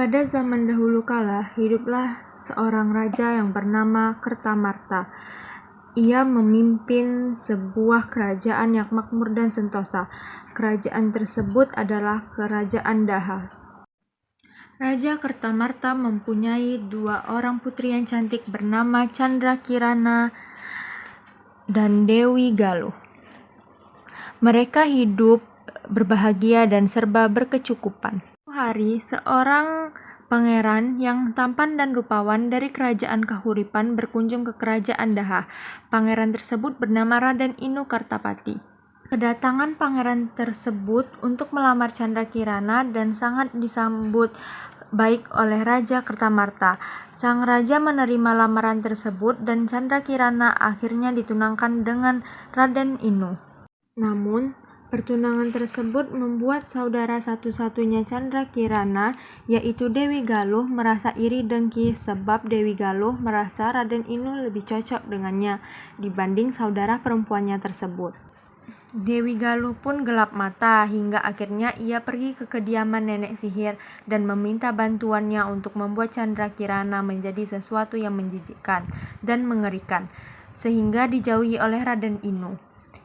Pada zaman dahulu kala, hiduplah seorang raja yang bernama Kertamarta. Ia memimpin sebuah kerajaan yang makmur dan sentosa. Kerajaan tersebut adalah Kerajaan Daha. Raja Kertamarta mempunyai 2 orang putri yang cantik bernama Candrakirana dan Dewi Galuh. Mereka hidup berbahagia dan serba berkecukupan. Hari, seorang pangeran yang tampan dan rupawan dari kerajaan Kahuripan berkunjung ke kerajaan Daha. Pangeran tersebut bernama Raden Inu Kartapati. Kedatangan pangeran tersebut untuk melamar Candrakirana dan sangat disambut baik oleh Raja Kertamarta. Sang raja menerima lamaran tersebut dan Candrakirana akhirnya ditunangkan dengan Raden Inu. Namun, pertunangan tersebut membuat saudara satu-satunya Candrakirana, yaitu Dewi Galuh, merasa iri dengki sebab Dewi Galuh merasa Raden Inu lebih cocok dengannya dibanding saudara perempuannya tersebut. Dewi Galuh pun gelap mata hingga akhirnya ia pergi ke kediaman nenek sihir dan meminta bantuannya untuk membuat Candrakirana menjadi sesuatu yang menjijikkan dan mengerikan, sehingga dijauhi oleh Raden Inu.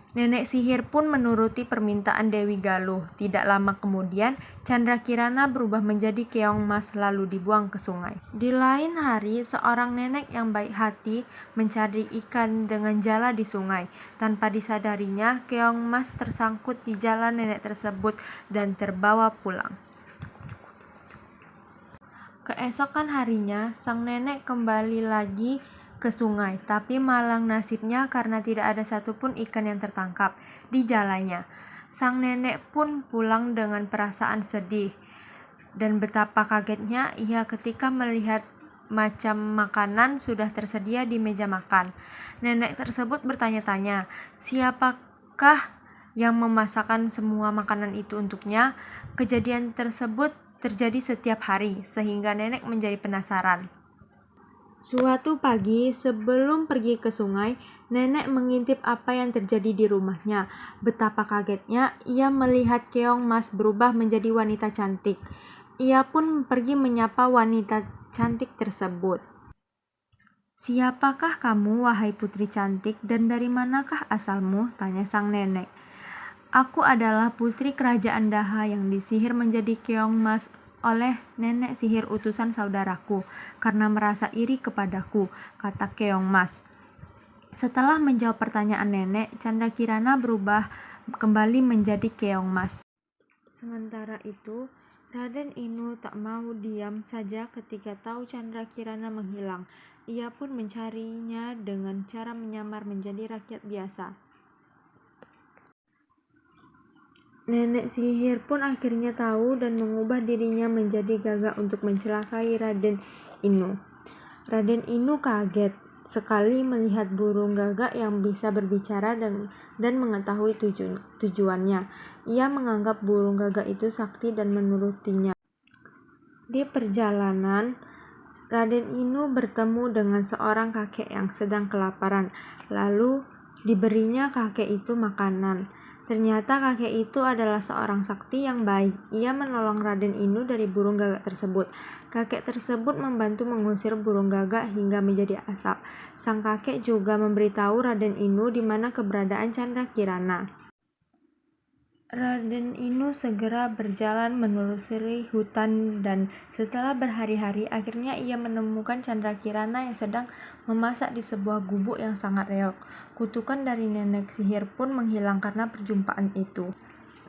Nenek sihir pun menuruti permintaan Dewi Galuh. Tidak lama kemudian, Candrakirana berubah menjadi keong mas lalu dibuang ke sungai. Di lain hari, seorang nenek yang baik hati mencari ikan dengan jala di sungai. Tanpa disadarinya, keong mas tersangkut di jala nenek tersebut dan terbawa pulang. Keesokan harinya, sang nenek kembali lagi ke sungai, tapi malang nasibnya karena tidak ada satupun ikan yang tertangkap di jalannya. Sang nenek pun pulang dengan perasaan sedih, dan betapa kagetnya ia ketika melihat macam makanan sudah tersedia di meja makan. Nenek tersebut bertanya-tanya, siapakah yang memasakkan semua makanan itu untuknya? Kejadian tersebut terjadi setiap hari, sehingga nenek menjadi penasaran. Suatu pagi, sebelum pergi ke sungai, nenek mengintip apa yang terjadi di rumahnya. Betapa kagetnya ia melihat keong mas berubah menjadi wanita cantik. Ia pun pergi menyapa wanita cantik tersebut. "Siapakah kamu, wahai putri cantik, dan dari manakah asalmu?" tanya sang nenek. "Aku adalah putri kerajaan Daha yang disihir menjadi keong mas oleh nenek sihir utusan saudaraku karena merasa iri kepadaku," kata keong mas. Setelah menjawab pertanyaan nenek, Candrakirana berubah kembali menjadi keong mas. Sementara itu, Raden Inu tak mau diam saja ketika tahu Candrakirana menghilang. Ia pun mencarinya dengan cara menyamar menjadi rakyat biasa. Nenek sihir pun akhirnya tahu dan mengubah dirinya menjadi gagak untuk mencelakai Raden Inu. Raden Inu kaget sekali melihat burung gagak yang bisa berbicara dan mengetahui tujuannya. Ia menganggap burung gagak itu sakti dan menurutinya. Di perjalanan, Raden Inu bertemu dengan seorang kakek yang sedang kelaparan. Lalu diberinya kakek itu makanan. Ternyata kakek itu adalah seorang sakti yang baik. Ia menolong Raden Inu dari burung gagak tersebut. Kakek tersebut membantu mengusir burung gagak hingga menjadi asap. Sang kakek juga memberitahu Raden Inu di mana keberadaan Candrakirana. Raden Inu segera berjalan menelusuri hutan dan setelah berhari-hari akhirnya ia menemukan Candrakirana yang sedang memasak di sebuah gubuk yang sangat reok. Kutukan dari nenek sihir pun menghilang karena perjumpaan itu.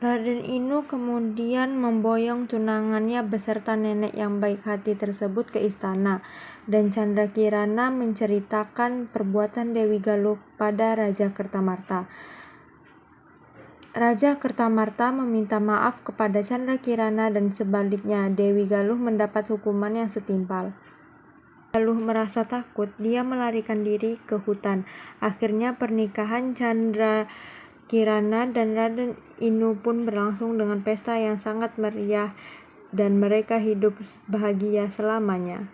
Raden Inu kemudian memboyong tunangannya beserta nenek yang baik hati tersebut ke istana, dan Candrakirana menceritakan perbuatan Dewi Galuh pada Raja Kertamarta. Raja Kertamarta meminta maaf kepada Candrakirana dan sebaliknya Dewi Galuh mendapat hukuman yang setimpal. Galuh merasa takut, dia melarikan diri ke hutan. Akhirnya pernikahan Candrakirana dan Raden Inu pun berlangsung dengan pesta yang sangat meriah dan mereka hidup bahagia selamanya.